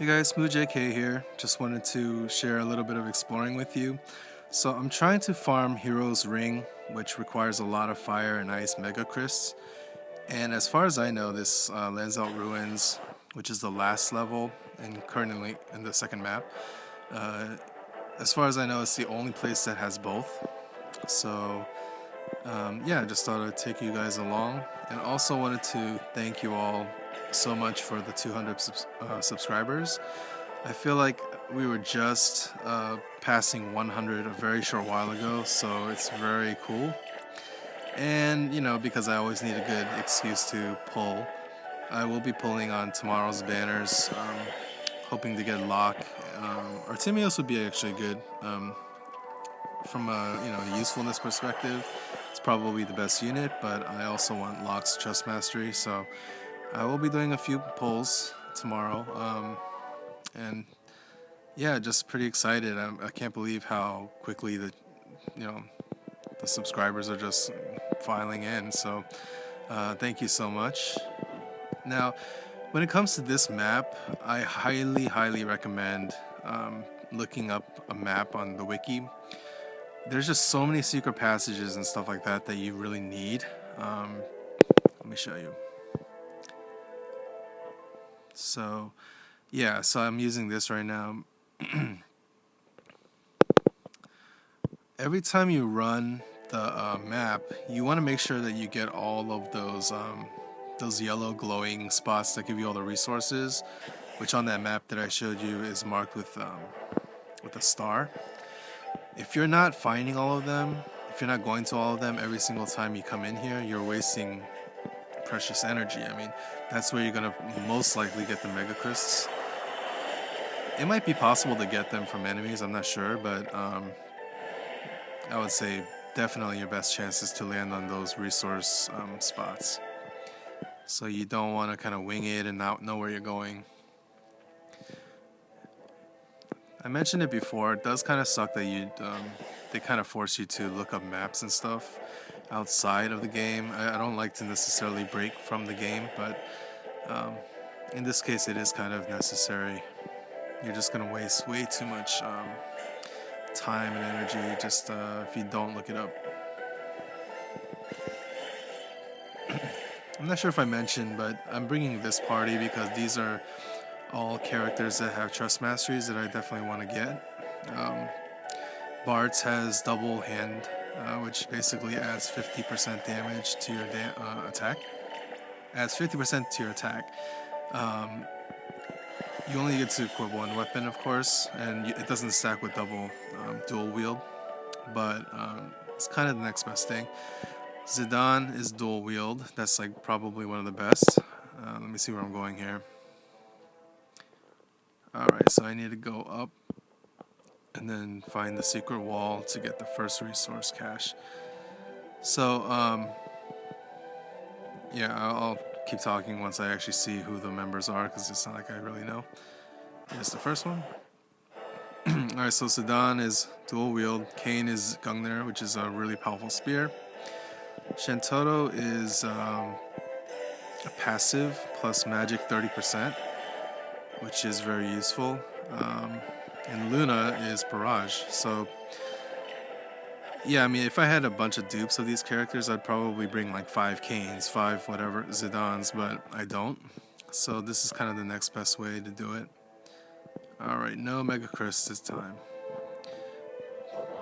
Hey guys, Smooth JK here. Just wanted to share a little bit of exploring with you. So I'm trying to farm Hero's Ring, which requires a lot of fire and Ice Megacrysts. And as far as I know, this Lanzelt Ruins, which is the last level and currently in the second map, uh, as far as I know, it's the only place that has both. So yeah, I just thought I'd take you guys along, and also wanted to thank you all so much for the 200 subscribers. I feel like we were just passing 100 a very short while ago, so it's very cool. And because I always need a good excuse to pull, I will be pulling on tomorrow's banners, hoping to get Locke. Artemios would be actually good. From a usefulness perspective, it's probably the best unit, but I also want Locke's Trust Mastery, so I will be doing a few pulls tomorrow. And yeah, just pretty excited. I can't believe how quickly you know the subscribers are just filing in. So thank you so much. Now, when it comes to this map, I highly recommend looking up a map on the wiki. There's just so many secret passages and stuff like that that you really need. Let me show you. So yeah, so I'm using this right now. Every time you run the map, you want to make sure that you get all of those yellow glowing spots that give you all the resources, which on that map that I showed you is marked with a star. If you're not finding all of them, if you're not going to all of them every single time you come in here, you're wasting precious energy. I mean, that's where you're gonna most likely get the Megacrysts. It might be possible to get them from enemies, I'm not sure, but I would say definitely your best chance is to land on those resource spots. So you don't want to kind of wing it and not know where you're going. I mentioned it before, it does kind of suck that they kind of force you to look up maps and stuff outside of the game. I don't like to necessarily break from the game, but in this case it is kind of necessary. You're just going to waste way too much time and energy just if you don't look it up. I'm not sure if I mentioned, but I'm bringing this party because these are all characters that have trust masteries that I definitely want to get. Barts has double hand, which basically adds 50% damage to your attack. Adds 50% to your attack. You only get to equip one weapon, of course, and it doesn't stack with double dual wield, but it's kind of the next best thing. Zidane is dual wield. That's like probably one of the best. Let me see where I'm going here. Alright, so I need to go up and then find the secret wall to get the first resource cache. So, yeah, I'll keep talking once I actually see who the members are, because it's not like I really know. Here's the first one. Alright, so Zidane is dual wield. Cain is Gungnir, which is a really powerful spear. Shantotto is a passive plus magic 30%, which is very useful. And Luna is Barrage. So yeah, I mean, if I had a bunch of dupes of these characters, I'd probably bring like 5 Cains, 5 whatever Zidanes, but I don't. So this is kind of the next best way to do it. Alright, no Megacrysts this time.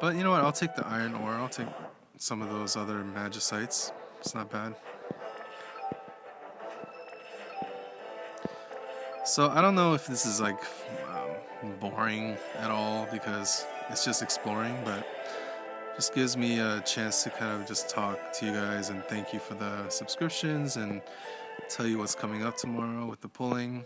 But you know what, I'll take the Iron Ore, I'll take some of those other Magicites. It's not bad. So I don't know if this is like boring at all because it's just exploring, but just gives me a chance to kind of just talk to you guys and thank you for the subscriptions and tell you what's coming up tomorrow with the pulling.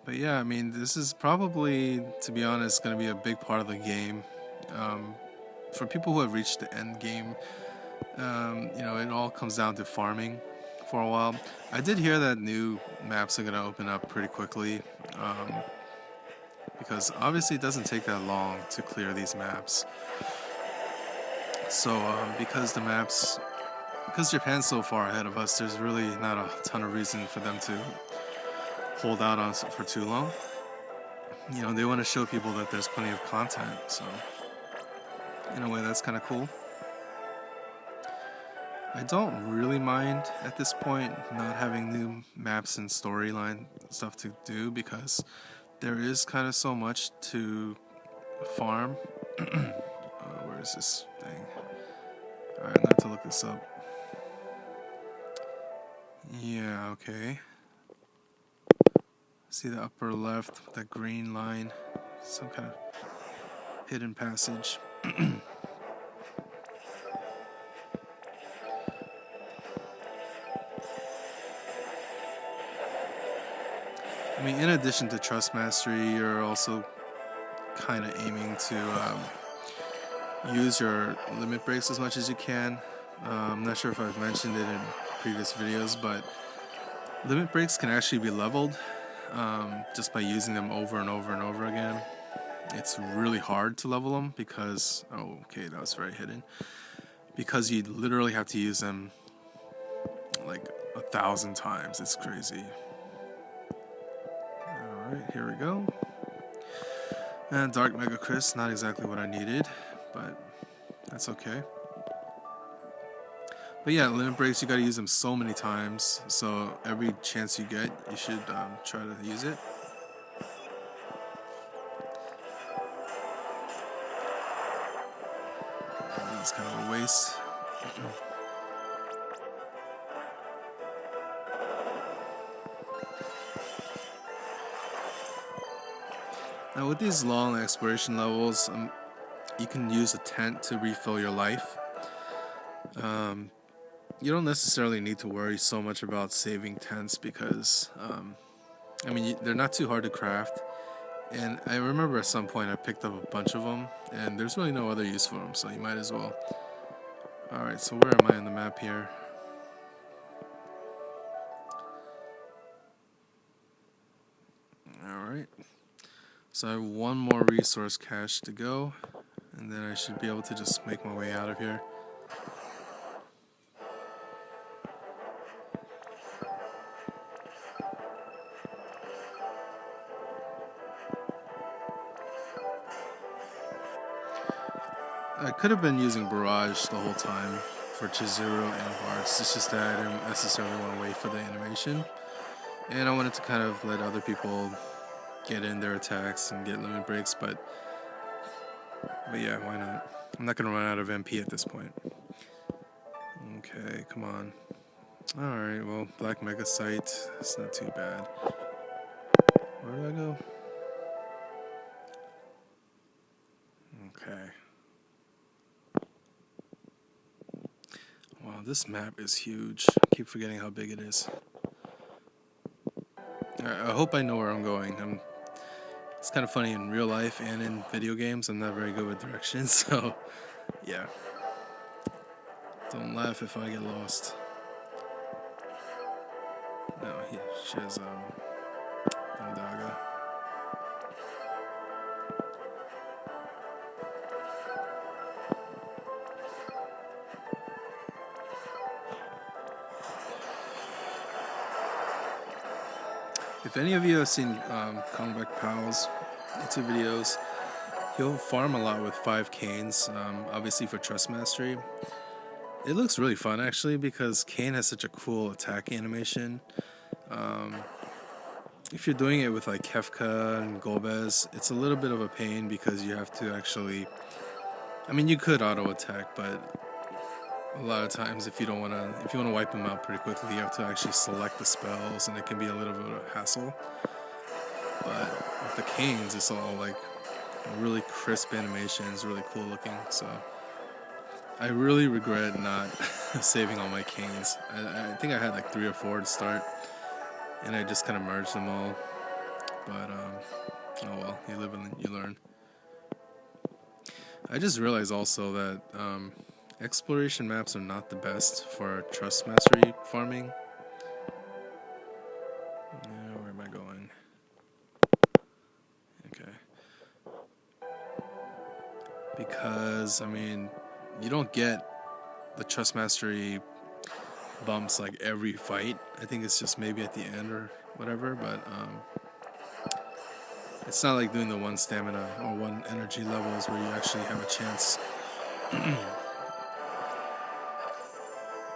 But yeah, I mean, this is probably, to be honest, going to be a big part of the game. For people who have reached the end game, it all comes down to farming for a while. I did hear that new maps are going to open up pretty quickly, because obviously it doesn't take that long to clear these maps. So because the maps because Japan's so far ahead of us, there's really not a ton of reason for them to hold out on us for too long. You know, they want to show people that there's plenty of content, so in a way that's kind of cool. I don't really mind at this point not having new maps and storyline stuff to do because there is kind of so much to farm. Where is this thing? Alright, I have to look this up. Yeah, okay. See the upper left with that green line? Some kind of hidden passage. I mean, in addition to Trust Mastery, you're also kind of aiming to use your limit breaks as much as you can. I'm not sure if I've mentioned it in previous videos, but limit breaks can actually be leveled just by using them over and over and over again. It's really hard to level them because, oh, okay, that was very hidden. Because you literally have to use them like 1,000 times. It's crazy. Alright, here we go. And Dark Megacrysts, not exactly what I needed, but that's okay. But yeah, limit breaks, you gotta use them so many times, so every chance you get, you should try to use it. It's kind of a waste. Now with these long exploration levels, you can use a tent to refill your life. You don't necessarily need to worry so much about saving tents because, I mean, they're not too hard to craft. And I remember at some point I picked up a bunch of them, and there's really no other use for them, so you might as well. Alright, so where am I on the map here? Alright. So I have one more resource cache to go, and then I should be able to just make my way out of here. I could have been using Barrage the whole time for Chizuru and Barts. It's just that I didn't necessarily want to wait for the animation. And I wanted to kind of let other people get in their attacks and get limit breaks, but yeah, why not? I'm not going to run out of MP at this point. Okay, come on. Alright, well, Black Mega Site, it's not too bad. Where do I go? Okay. Wow, this map is huge. I keep forgetting how big it is. I hope I know where I'm going. It's kind of funny in real life and in video games. I'm not very good with directions, so yeah. Don't laugh if I get lost. No, she has Bandaga. If any of you have seen Comeback Pals YouTube videos, he'll farm a lot with 5 Cains, obviously for Trust Mastery. It looks really fun actually because Cain has such a cool attack animation. If you're doing it with like Kefka and Golbez, it's a little bit of a pain because you have to actually, I mean you could auto attack, but a lot of times if you want to wipe them out pretty quickly, you have to actually select the spells and it can be a little bit of a hassle. But with the Cains, it's all like really crisp animations, really cool looking, so I really regret not saving all my Cains. I think I had like 3 or 4 to start, and I just kind of merged them all. But oh well, you live and you learn. I just realized also that exploration maps are not the best for Trust Mastery farming. Where am I going? Okay. Because, I mean, you don't get the Trust Mastery bumps like every fight. I think it's just maybe at the end or whatever, but it's not like doing the one stamina or one energy levels where you actually have a chance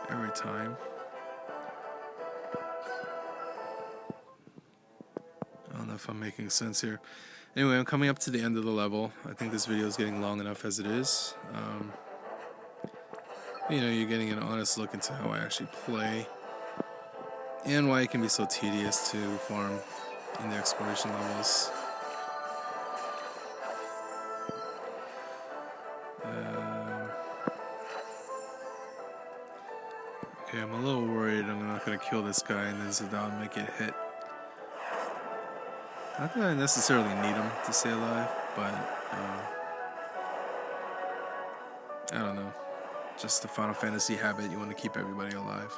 every time. I don't know if I'm making sense here. Anyway, I'm coming up to the end of the level. I think this video is getting long enough as it is. You know, you're getting an honest look into how I actually play and why it can be so tedious to farm in the exploration levels. Okay, I'm a little worried I'm not going to kill this guy and then Zidane might get hit. Not that I necessarily need him to stay alive, but I don't know. Just the Final Fantasy habit, you want to keep everybody alive.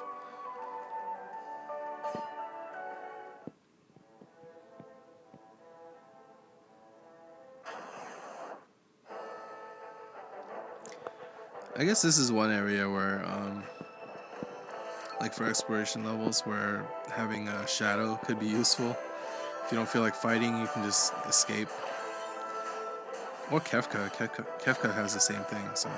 I guess this is one area where, like for exploration levels, where having a shadow could be useful. If you don't feel like fighting, you can just escape. Or Kefka has the same thing, so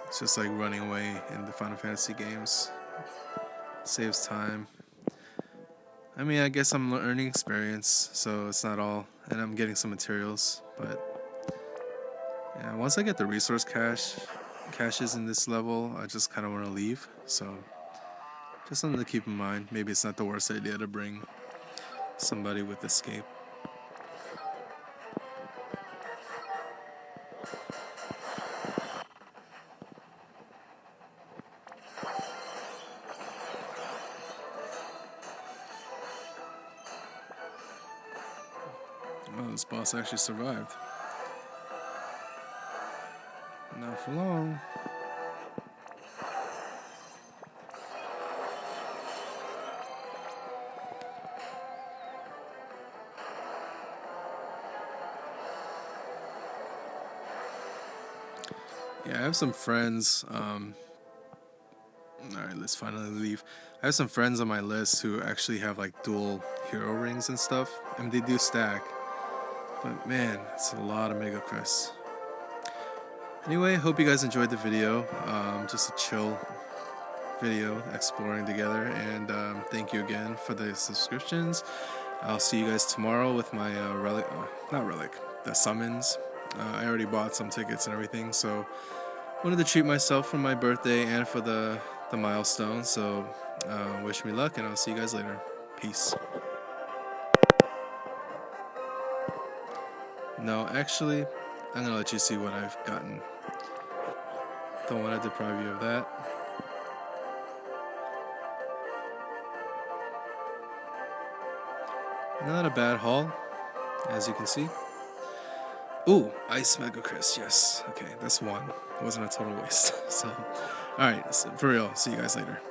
it's just like running away in the Final Fantasy games. Saves time. I mean, I guess I'm earning experience, so it's not all, and I'm getting some materials, but yeah, once I get the resource caches in this level, I just kind of want to leave, so just something to keep in mind. Maybe it's not the worst idea to bring somebody with escape. Oh, this boss actually survived. Not for long. Yeah, I have some friends. Alright, let's finally leave. I have some friends on my list who actually have like dual hero rings and stuff. I mean, they do stack. But man, it's a lot of Megacrysts. Anyway, hope you guys enjoyed the video. Just a chill video exploring together. And thank you again for the subscriptions. I'll see you guys tomorrow with my the summons. I already bought some tickets and everything, so wanted to treat myself for my birthday and for the milestone. So wish me luck, and I'll see you guys later. Peace. No, actually, I'm gonna let you see what I've gotten. Don't want to deprive you of that. Not a bad haul, as you can see. Ooh, Ice Megacrysts, yes. Okay, that's one. It wasn't a total waste. So, alright, for real, see you guys later.